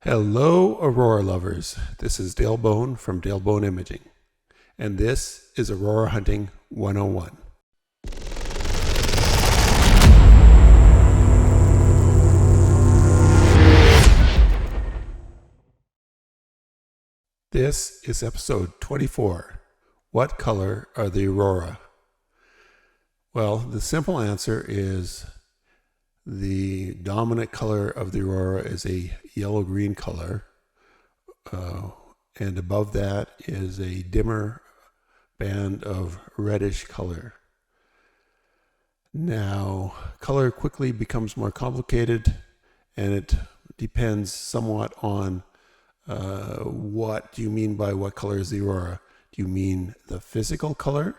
Hello, Aurora lovers. This is Dale Bone from Dale Bone Imaging, and this is Aurora Hunting 101. This is episode 24. What color are the aurora? Well, the simple answer is the dominant color of the aurora is a yellow-green color, and above that is a dimmer band of reddish color. Now, color quickly becomes more complicated, and it depends somewhat on what do you mean by what color is the aurora? Do you mean the physical color?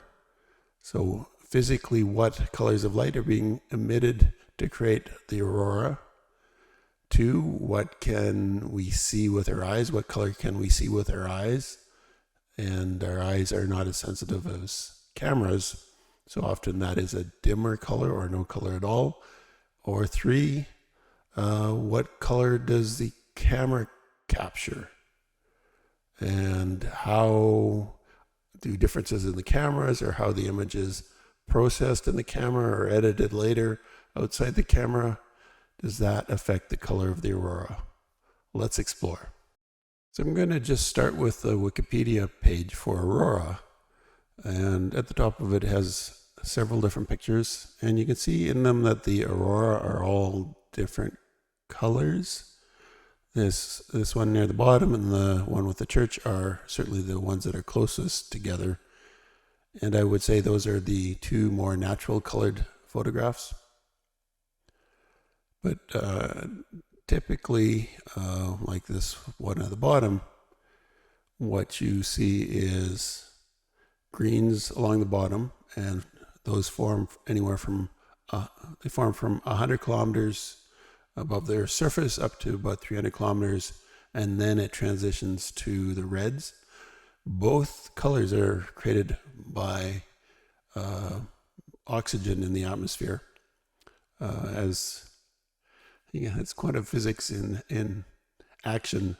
So physically, what colors of light are being emitted to create the aurora? 2, what can we see with our eyes? What color can we see with our eyes? And our eyes are not as sensitive as cameras, so often that is a dimmer color or no color at all. Or 3, what color does the camera capture? And how do differences in the cameras or how the image is processed in the camera or edited later outside the camera, does that affect the color of the aurora? Let's explore. So I'm going to just start with the Wikipedia page for aurora, and at the top of it has several different pictures, and you can see in them that the aurora are all different colors. This one near the bottom and the one with the church are certainly the ones that are closest together, and I would say those are the 2 more natural colored photographs. But typically, like this one at the bottom, what you see is greens along the bottom, and those form anywhere from 100 kilometers above their surface up to about 300 kilometers, and then it transitions to the reds. Both colors are created by oxygen in the atmosphere. It's quantum physics in action.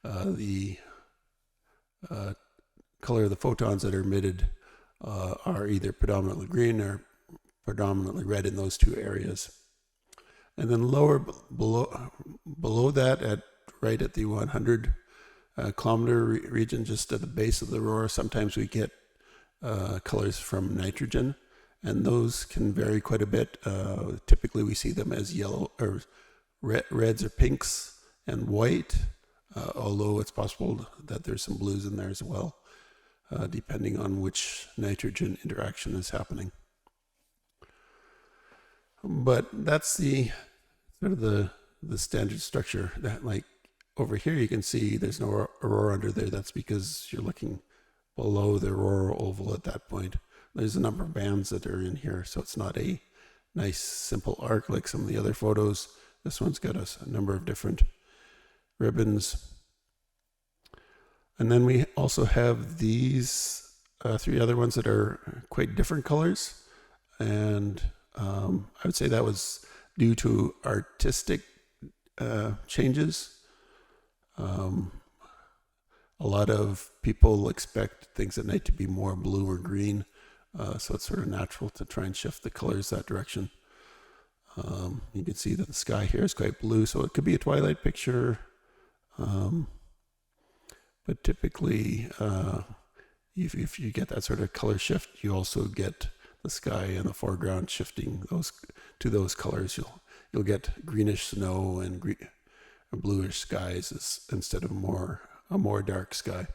The color of the photons that are emitted are either predominantly green or predominantly red in those 2 areas. And then below that, right at the 100 kilometer region, just at the base of the aurora, sometimes we get colors from nitrogen, and those can vary quite a bit. Typically we see them as yellow or reds or pinks and white, although it's possible that there's some blues in there as well, depending on which nitrogen interaction is happening. But that's the sort of the standard structure. That, like over here, you can see there's no aurora under there. That's because you're looking below the aurora oval at that point. There's a number of bands that are in here, so it's not a nice simple arc like some of the other photos. This one's got a number of different ribbons. And then we also have these 3 other ones that are quite different colors, and I would say that was due to artistic changes. A lot of people expect things at night to be more blue or green, so it's sort of natural to try and shift the colors that direction. You can see that the sky here is quite blue, so it could be a twilight picture. But typically, if you get that sort of color shift, you also get the sky in the foreground shifting to those colors. You'll get greenish snow and bluish skies instead of a more dark sky.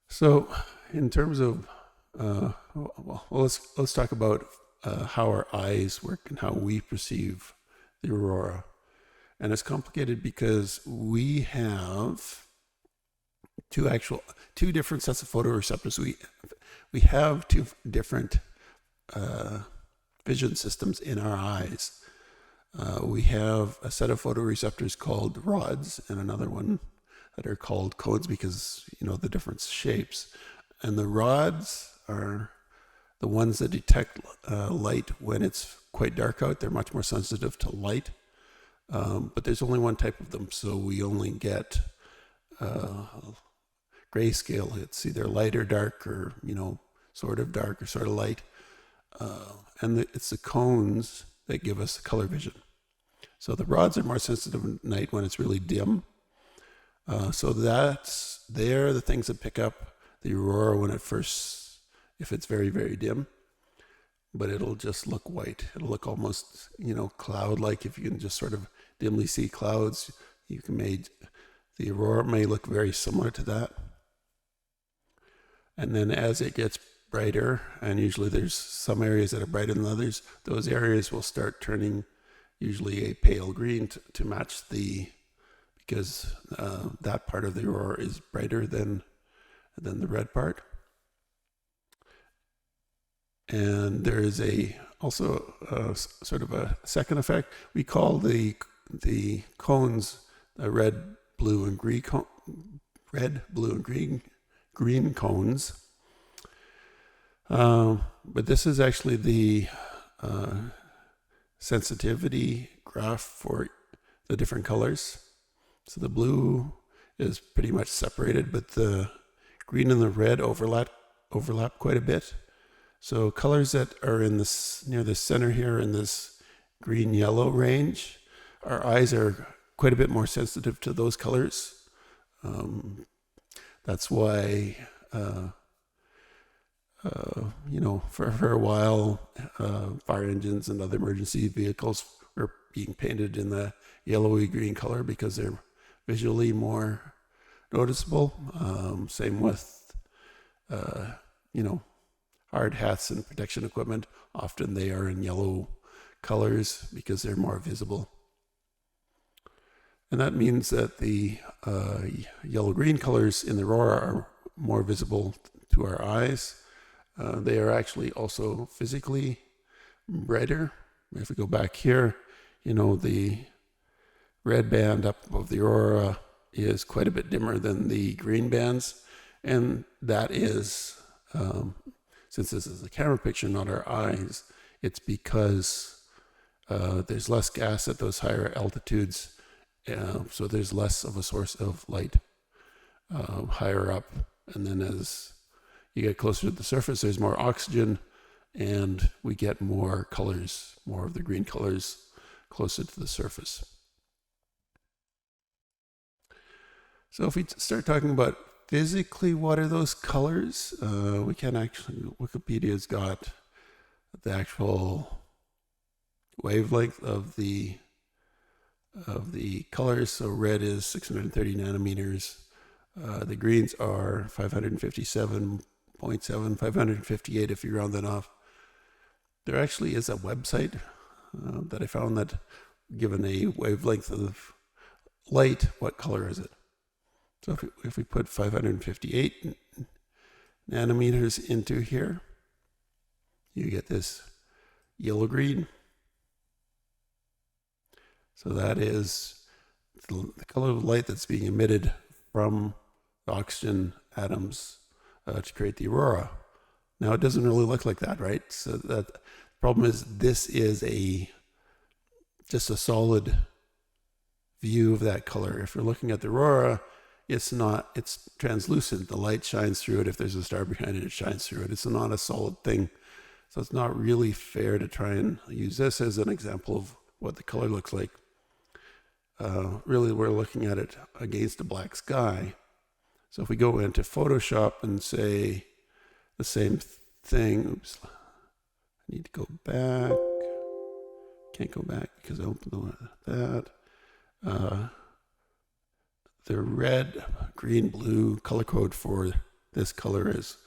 So, in terms of let's talk about how our eyes work and how we perceive the aurora. And it's complicated because we have two different sets of photoreceptors. We have 2 different vision systems in our eyes. We have a set of photoreceptors called rods and another one that are called cones because, the different shapes. And the rods are the ones that detect light when it's quite dark out. They're much more sensitive to light. But there's only one type of them, so we only get grayscale. It's either light or dark, or sort of dark or sort of light. It's the cones that give us the color vision. So the rods are more sensitive at night when it's really dim. So they're the things that pick up the aurora when if it's very, very dim. But it'll just look white. It'll look almost, cloud-like. If you can just sort of dimly see clouds, the aurora may look very similar to that. And then as it gets brighter, and usually there's some areas that are brighter than others, those areas will start turning usually a pale green to match because that part of the aurora is brighter than the red part. And there is also sort of a second effect. We call the cones red, blue, and green cones. But this is actually the sensitivity graph for the different colors. So the blue is pretty much separated, but the green and the red overlap quite a bit. So colors that are near the center here in this green-yellow range, our eyes are quite a bit more sensitive to those colors. That's why, for a while, fire engines and other emergency vehicles were being painted in the yellowy green color because they're visually more noticeable. Same with, hard hats and protection equipment. Often they are in yellow colors because they're more visible. And that means that the yellow-green colors in the aurora are more visible to our eyes. They are actually also physically brighter. If we go back here, the red band up above the aurora is quite a bit dimmer than the green bands. And that is, since this is a camera picture, not our eyes, it's because there's less gas at those higher altitudes. So there's less of a source of light higher up. And then as you get closer to the surface, there's more oxygen, and we get more colors, more of the green colors closer to the surface. So if we start talking about physically what are those colors, we can actually, Wikipedia's got the actual wavelength of the colors. So red is 630 nanometers. The greens are 557.7, 558 if you round that off. There actually is a website that I found that, given a wavelength of light, what color is it? So if we put 558 nanometers into here, you get this yellow-green. So that is the color of light that's being emitted from the oxygen atoms to create the aurora. Now, it doesn't really look like that, right? So the problem is this is just a solid view of that color. If you're looking at the aurora, it's translucent. The light shines through it. If there's a star behind it, it shines through it. It's not a solid thing. So it's not really fair to try and use this as an example of what the color looks like. Really, we're looking at it against a black sky. So if we go into Photoshop and say the same thing, oops, I need to go back. Can't go back because I opened that. The red, green, blue color code for this color is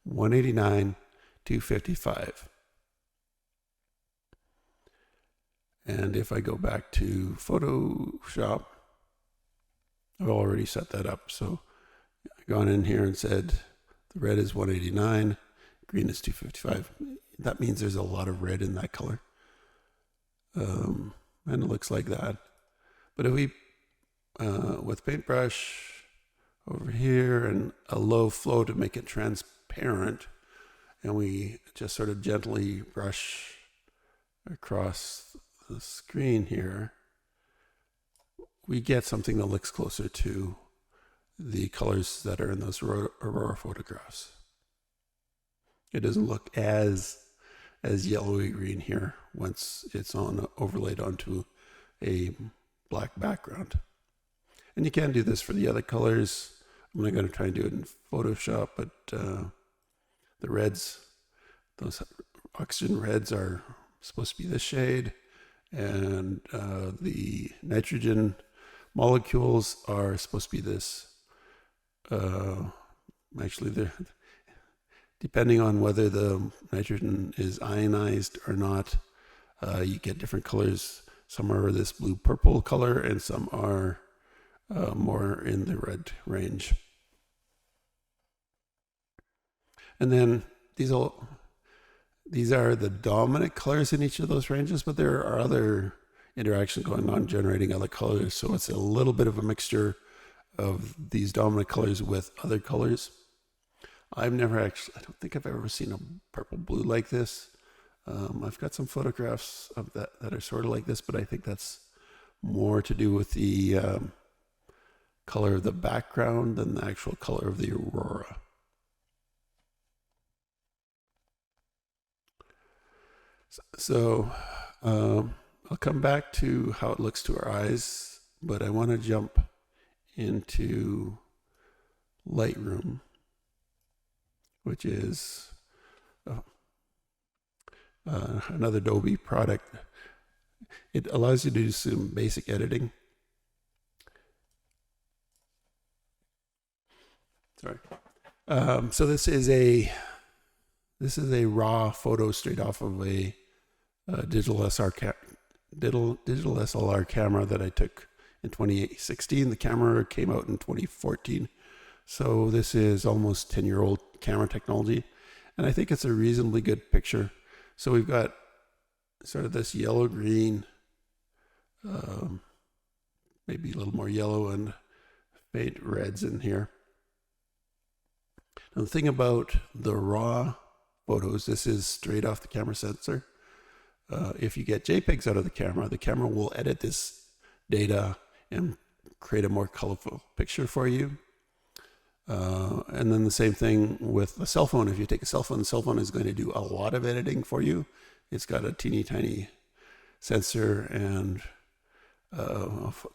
189,255. And if I go back to Photoshop, I've already set that up. So I've gone in here and said the red is 189, green is 255. That means there's a lot of red in that color. And it looks like that. But if we, with paintbrush over here and a low flow to make it transparent, and we just sort of gently brush across the screen here, we get something that looks closer to the colors that are in those aurora photographs. It doesn't look as yellowy green here once it's overlaid onto a black background. And you can do this for the other colors. I'm not going to try and do it in Photoshop, but the reds, those oxygen reds are supposed to be this shade, and the nitrogen molecules are supposed to be this. Actually, they're depending on whether the nitrogen is ionized or not, you get different colors. Some are this blue-purple color, and some are more in the red range. And then these are the dominant colors in each of those ranges, but there are other interactions going on generating other colors. So it's a little bit of a mixture of these dominant colors with other colors. I don't think I've ever seen a purple blue like this. I've got some photographs of that are sort of like this, but I think that's more to do with the color of the background than the actual color of the aurora. So I'll come back to how it looks to our eyes, but I want to jump into Lightroom, which is another Adobe product. It allows you to do some basic editing. Sorry. So this is a raw photo straight off of a digital SLR camera that I took in 2016. The camera came out in 2014. So this is almost 10-year-old camera technology. And I think it's a reasonably good picture. So we've got sort of this yellow-green, maybe a little more yellow and faint reds in here. Now the thing about the raw photos, this is straight off the camera sensor. If you get JPEGs out of the camera will edit this data and create a more colorful picture for you. And then the same thing with the cell phone. If you take a cell phone, the cell phone is going to do a lot of editing for you. It's got a teeny tiny sensor and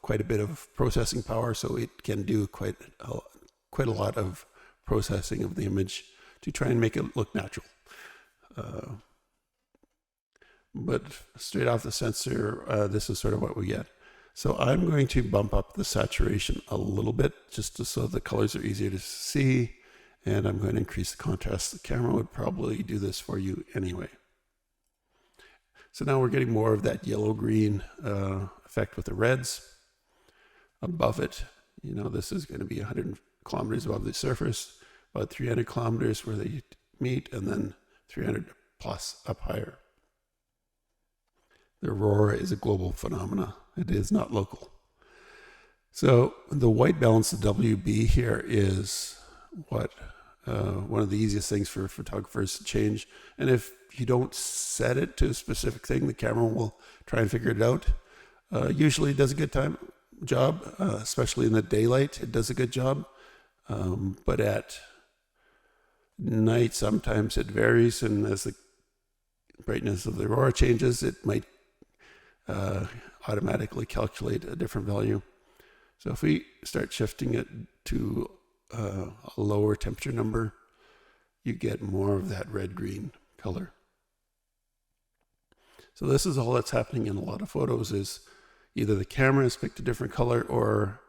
quite a bit of processing power, so it can do quite a lot of processing of the image to try and make it look natural. But straight off the sensor, this is sort of what we get. So I'm going to bump up the saturation a little bit just so the colors are easier to see, and I'm going to increase the contrast. The camera would probably do this for you anyway. So now we're getting more of that yellow-green effect with the reds. Above it, this is going to be 100 kilometers above the surface, about 300 kilometers where they meet, and then 300 plus up higher. The aurora is a global phenomena. It is not local. So the white balance, the WB here, is what one of the easiest things for photographers to change. And if you don't set it to a specific thing, the camera will try and figure it out. Usually it does a good job, especially in the daylight. It does a good job. But at night, sometimes it varies, and as the brightness of the aurora changes, it might automatically calculate a different value. So if we start shifting it to a lower temperature number, you get more of that red-green color. So this is all that's happening in a lot of photos, is either the camera has picked a different color or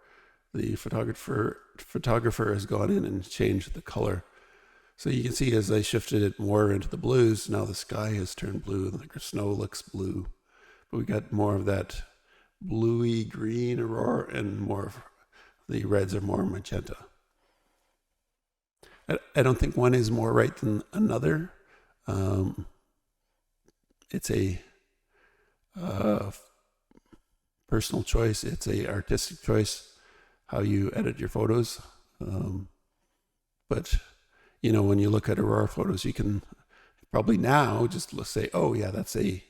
the photographer has gone in and changed the color. So you can see as I shifted it more into the blues, now the sky has turned blue and the snow looks blue. But we got more of that bluey green aurora, and more of the reds are more magenta. I don't think one is more right than another. It's a personal choice. It's a artistic choice how you edit your photos. But when you look at aurora photos, you can probably now just say, oh yeah, that's a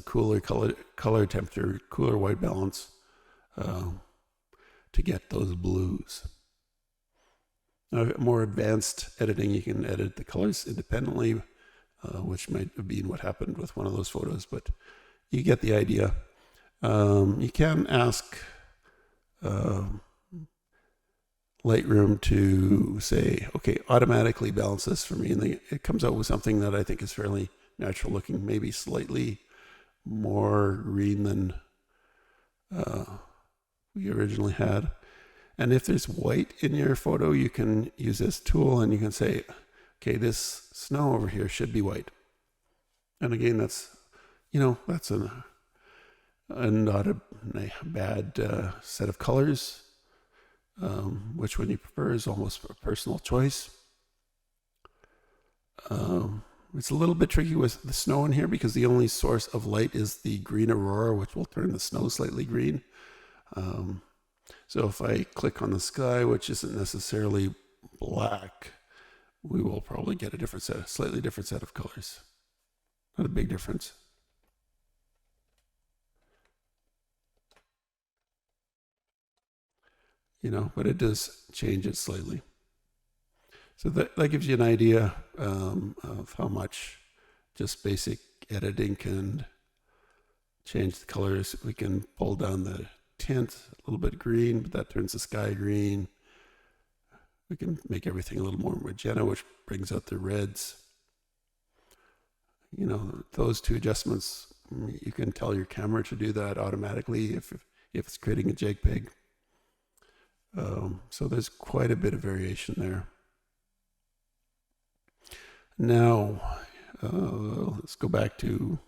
cooler color temperature, cooler white balance. to get those blues. Now, more advanced editing, you can edit the colors independently, which might have been what happened with one of those photos, but you get the idea. You can ask Lightroom to say, okay, automatically balance this for me, and it comes out with something that I think is fairly natural looking, maybe slightly more green than we originally had. And if there's white in your photo, you can use this tool and you can say, okay, this snow over here should be white. And again, that's not a bad set of colors. Which one you prefer is almost a personal choice. It's a little bit tricky with the snow in here because the only source of light is the green aurora, which will turn the snow slightly green. So if I click on the sky, which isn't necessarily black, we will probably get a slightly different set of colors. Not a big difference. But it does change it slightly. So that gives you an idea of how much just basic editing can change the colors. We can pull down the tint a little bit green, but that turns the sky green. We can make everything a little more magenta, which brings out the reds. Those two adjustments, you can tell your camera to do that automatically if it's creating a JPEG. So there's quite a bit of variation there. Now, let's go back to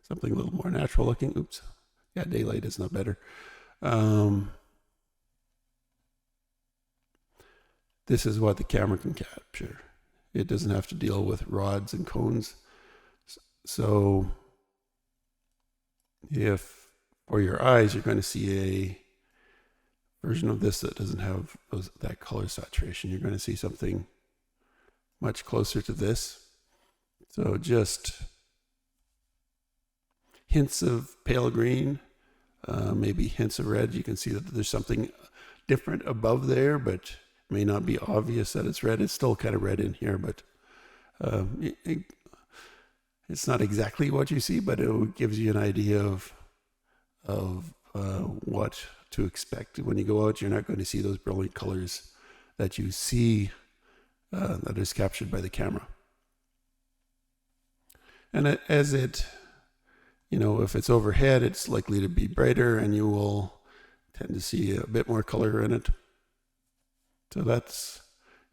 something a little more natural looking. Oops. Yeah, daylight is not better. This is what the camera can capture. It doesn't have to deal with rods and cones. So if for your eyes, you're going to see a version of this that doesn't have that color saturation, you're going to see something much closer to this. So just hints of pale green, maybe hints of red. You can see that there's something different above there, but it may not be obvious that it's red. It's still kind of red in here, but it's not exactly what you see, but it gives you an idea of what to expect when you go out. You're not going to see those brilliant colors that you see that is captured by the camera. And as it, if it's overhead, it's likely to be brighter and you will tend to see a bit more color in it. So that's,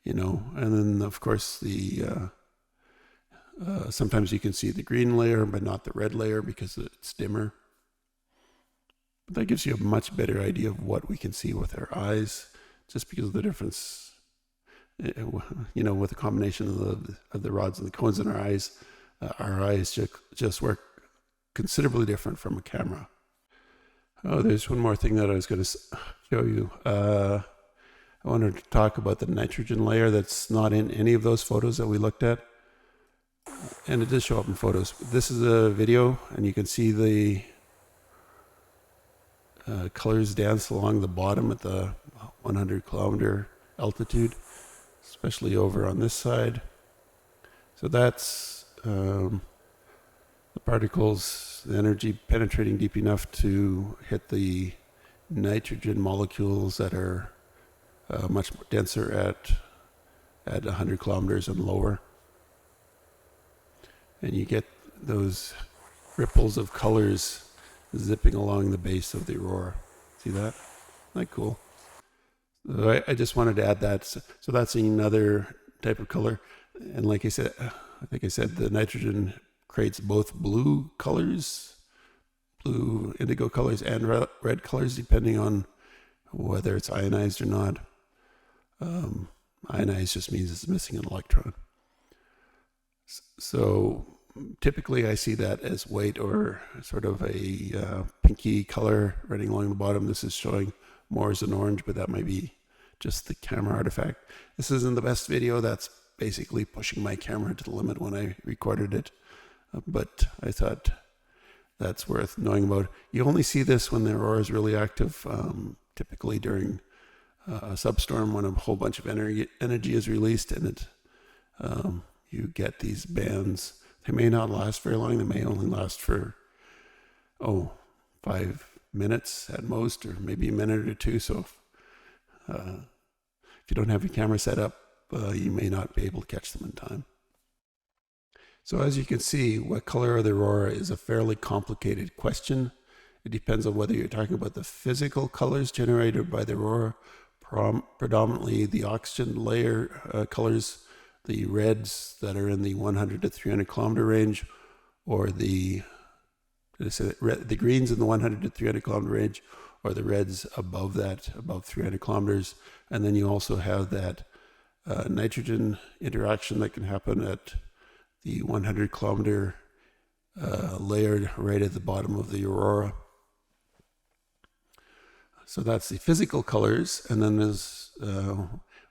and then of course sometimes you can see the green layer, but not the red layer because it's dimmer. But that gives you a much better idea of what we can see with our eyes, just because of the difference, with the combination of the rods and the cones in our eyes just work considerably different from a camera. Oh, there's one more thing that I was going to show you. I wanted to talk about the nitrogen layer that's not in any of those photos that we looked at. And it does show up in photos. This is a video, and you can see the colors dance along the bottom at the 100 kilometer altitude, especially over on this side. So that's the particles, the energy penetrating deep enough to hit the nitrogen molecules that are much denser at 100 kilometers and lower. And you get those ripples of colors zipping along the base of the aurora. See that? Isn't that cool? So I just wanted to add that. So that's another type of color. And like I said, the nitrogen creates both blue colors, blue indigo colors, and red colors, depending on whether it's ionized or not. Ionized just means it's missing an electron. So typically I see that as white or sort of a pinky color running along the bottom. This is showing more as an orange, but that might be just the camera artifact. This isn't the best video. That's basically pushing my camera to the limit when I recorded it. But I thought that's worth knowing about. You only see this when the aurora is really active, typically during a substorm when a whole bunch of energy is released, and you get these bands. They may not last very long. They may only last for 5 minutes at most, or maybe a minute or two. So if you don't have your camera set up, you may not be able to catch them in time. So as you can see, what color of the aurora is a fairly complicated question. It depends on whether you're talking about the physical colors generated by the aurora, predominantly the oxygen layer colors, the reds that are in the 100 to 300 kilometer range, or the greens in the 100 to 300 kilometer range, or the reds above that, above 300 kilometers. And then you also have that nitrogen interaction that can happen at the 100 kilometer layer right at the bottom of the aurora. So that's the physical colors. And then there's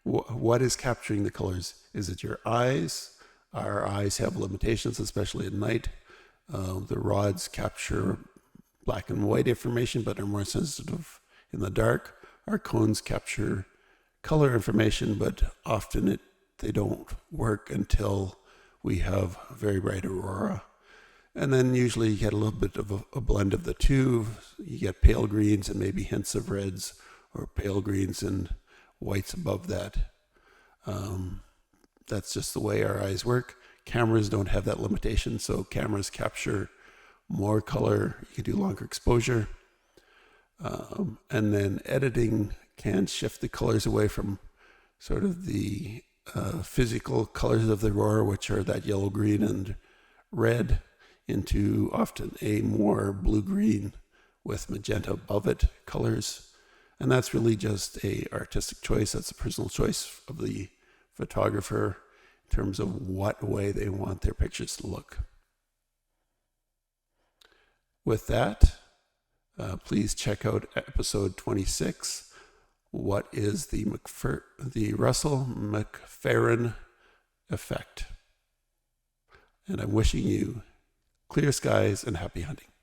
what is capturing the colors? Is it your eyes? Our eyes have limitations, especially at night. The rods capture black and white information, but are more sensitive in the dark. Our cones capture color information, but often they don't work until we have a very bright aurora. And then usually you get a little bit of a blend of the two. You get pale greens and maybe hints of reds, or pale greens and whites above that. That's just the way our eyes work. Cameras don't have that limitation, so cameras capture more color. You can do longer exposure. And then editing can shift the colors away from sort of the physical colors of the aurora, which are that yellow, green, and red, into often a more blue-green with magenta above it colors. And that's really just a artistic choice. That's a personal choice of the photographer in terms of what way they want their pictures to look. With that, please check out episode 26. What is the Russell-McFerran effect? And I'm wishing you clear skies and happy hunting.